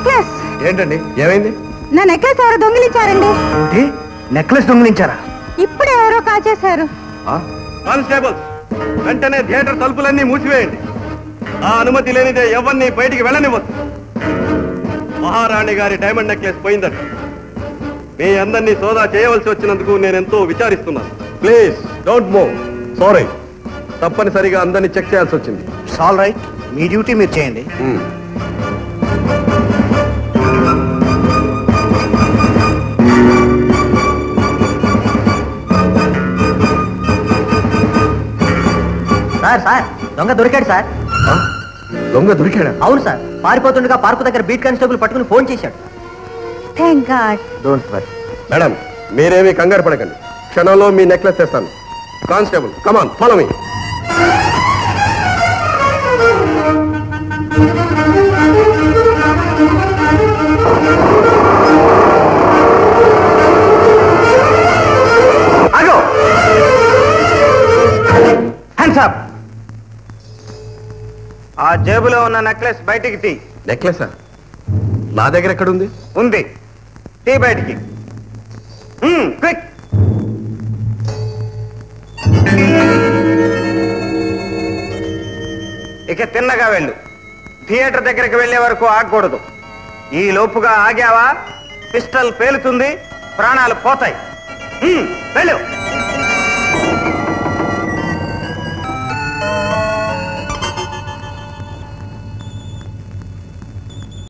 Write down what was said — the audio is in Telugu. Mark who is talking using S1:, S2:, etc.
S1: నెక్లెస్.
S2: ఏంటండి ఏమైంది?
S1: నా నెక్లెస్ ఎవరో దొంగిలించారండి.
S2: నెక్లెస్ దొంగిలించారా?
S1: ఇప్పుడు ఎవరో కాచేశారు.
S2: కానిస్టేబుల్, వెంటనే థియేటర్ తలుపులన్నీ మూసివేయండి. ఆ అనుమతి లేనిదే ఎవరిని బయటికి వెళ్ళనివ్వద్దు. మహారాణి గారి డైమండ్ నెక్లెస్ పోయిందట. మీ అందరినీ సోదా చేయవలసి వచ్చినందుకు నేనెంతో విచారిస్తున్నాను. Please don't move. సారీ, తప్పనిసరిగా అందరినీ చెక్ చేయాల్సి వచ్చింది.
S3: ఆల్ రైట్, మీ డ్యూటీ మీరు చేయండి.
S4: సార్ దొంగ దొరికాడు సార్.
S2: దొంగ దొరికాడా?
S4: అవును సార్, పారిపోతుండగా పార్కు దగ్గర బీట్ కానిస్టేబుల్ పట్టుకుని ఫోన్ చేశాడు.
S1: Thank God.
S4: Don't worry.
S2: Madam, మీరేమీ కంగారు పడకండి. క్షణంలో మీ నెక్లెస్ తెస్తాను. కానిస్టేబుల్, కమాన్, ఫాలో మీ.
S3: ఆగో! Hands up! ఆ జేబులో ఉన్న నెక్లెస్ బయటికి తీ.
S2: నెక్లెసా? నా దగ్గర ఎక్కడుంది?
S3: ఉంది, తీ బయటికి. క్విక్! ఇక తిన్నగా వెళ్ళు. థియేటర్ దగ్గరికి వెళ్లే వరకు ఆగకూడదు. ఈ లోపుగా ఆగావా పిస్టల్ పేలుతుంది, ప్రాణాలు పోతాయి. వెళ్ళు.